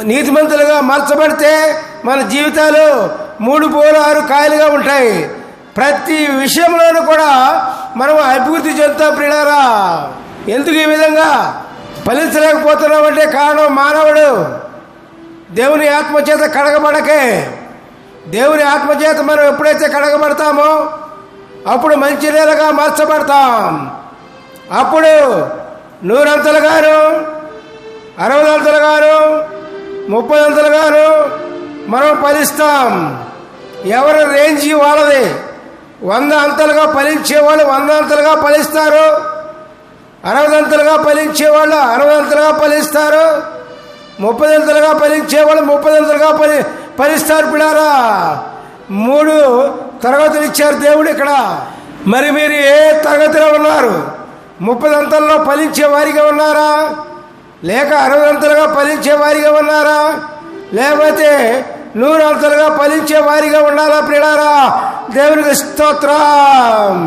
నీతిమంతులుగా మార్చబడితే మన జీవితాలు 3 పూలు 6 కాయలుగా ఉంటాయి. ప్రతి విషయంలోనూ కూడా మనం అభివృద్ధి చెందుతాం ప్రియులారా. ఎందుకు ఈ విధంగా ఫలించలేకపోతున్నామంటే కారణం మానవుడు దేవుని ఆత్మచేత కడగబడకే. దేవుని ఆత్మచేత మనం ఎప్పుడైతే కడగబడతామో అప్పుడు మంచి నేలగా మార్చబడతాం. అప్పుడు 100 అంతలుగాను 60 అంతలుగాను 30 అంతలుగాను మనం ఫలిస్తాం. ఎవరి రేంజ్ వాళ్ళది. 100 అంతలుగా ఫలించేవాళ్ళు 100 అంతలుగా ఫలిస్తారు. 60 అంతలుగా ఫలించేవాళ్ళు 60 అంతలుగా ఫలిస్తారు. 30 అంతలుగా ఫలించేవాళ్ళు 30 అంతలుగా ఫలిస్తారు. పిల్లారా, 3 తరగతులు ఇచ్చారు దేవుడు ఇక్కడ. మరి మీరు ఏ తరగతిలో ఉన్నారు? 30 అంతల్లో ఫలించే వారిగా ఉన్నారా, లేక 60 అంతలుగా ఫలించే వారిగా ఉన్నారా, లేకపోతే 100 అంతలుగా ఫలించే వారిగా ఉండాలా? ప్రియులారా, దేవునికి స్తోత్రం.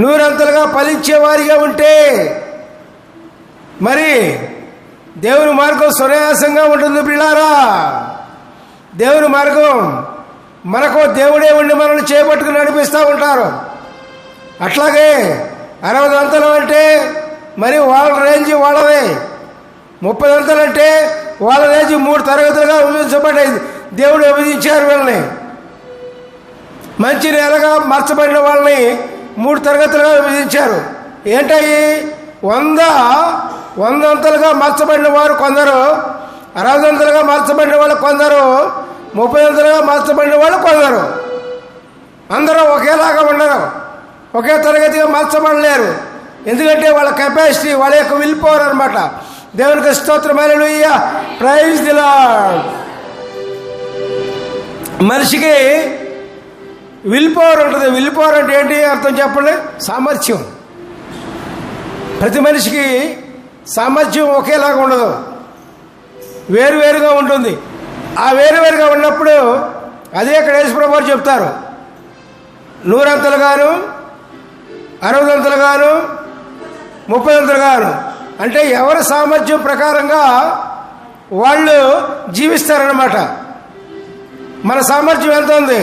100 అంతలుగా ఫలించే వారిగా ఉంటే మరి దేవుని మార్గం సునాయాసంగా ఉంటుంది. ప్రియులారా, దేవుని మార్గం మనకు దేవుడే ఉండి మనల్ని చేపట్టుకుని నడిపిస్తూ ఉంటారు. అట్లాగే 60 అంతలు అంటే మరి వాళ్ళ రేంజ్ వాళ్ళదే. 30 అంతలు అంటే వాళ్ళ రేంజ్ 3 తరగతులుగా విభజించబడ్డాయి. దేవుడు విభజించారు వీళ్ళని. మంచి నేలగా మార్చబడిన వాళ్ళని 3 తరగతులుగా విభజించారు. ఏంటవి? 100 అంతలుగా మార్చబడిన వారు కొందరు, 60 అంతలుగా మార్చబడిన వాళ్ళు కొందరు, 30 అంతలుగా మార్చబడిన వాళ్ళు కొందరు. అందరూ ఒకేలాగా ఉండరు, ఒకే తరగతిగా మార్చబడలేరు. ఎందుకంటే వాళ్ళ కెపాసిటీ, వాళ్ళ యొక్క విల్ పవర్ అనమాట. దేవునికి స్తోత్రం, హల్లెలూయా, ప్రైజ్ ది లార్డ్. మనిషికి విల్ పవర్ ఉంటుంది. విల్ పవర్ అంటే ఏంటి అర్థం చెప్పండి? సామర్థ్యం. ప్రతి మనిషికి సామర్థ్యం ఒకేలాగా ఉండదు, వేరువేరుగా ఉంటుంది. ఆ వేరువేరుగా ఉన్నప్పుడు అదే ఇక్కడ యేసుప్రభు వారు చెప్తారు, 100 అంతలుగాను 60 అంతలుగాను 30 అంతలుగాను. అంటే ఎవరి సామర్థ్యం ప్రకారంగా వాళ్ళు జీవిస్తారన్నమాట. మన సామర్థ్యం ఎంత ఉంది?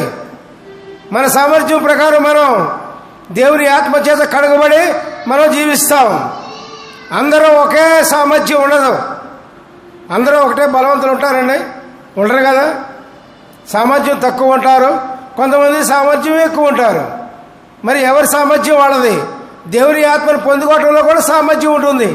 మన సామర్థ్యం ప్రకారం మనం దేవుని ఆత్మచేత కడగబడి మనం జీవిస్తాం. అందరూ ఒకే సామర్థ్యం ఉండదు. అందరూ ఒకటే బలవంతులు ఉంటారండి? ఉండరు కదా. సామర్థ్యం తక్కువ ఉంటారు, కొంతమంది సామర్థ్యం ఎక్కువ ఉంటారు. మరి ఎవరి సామర్థ్యం వాళ్ళది. దేవుని ఆత్మను పొందుకోవడంలో కూడా సామర్థ్యం ఉంటుంది.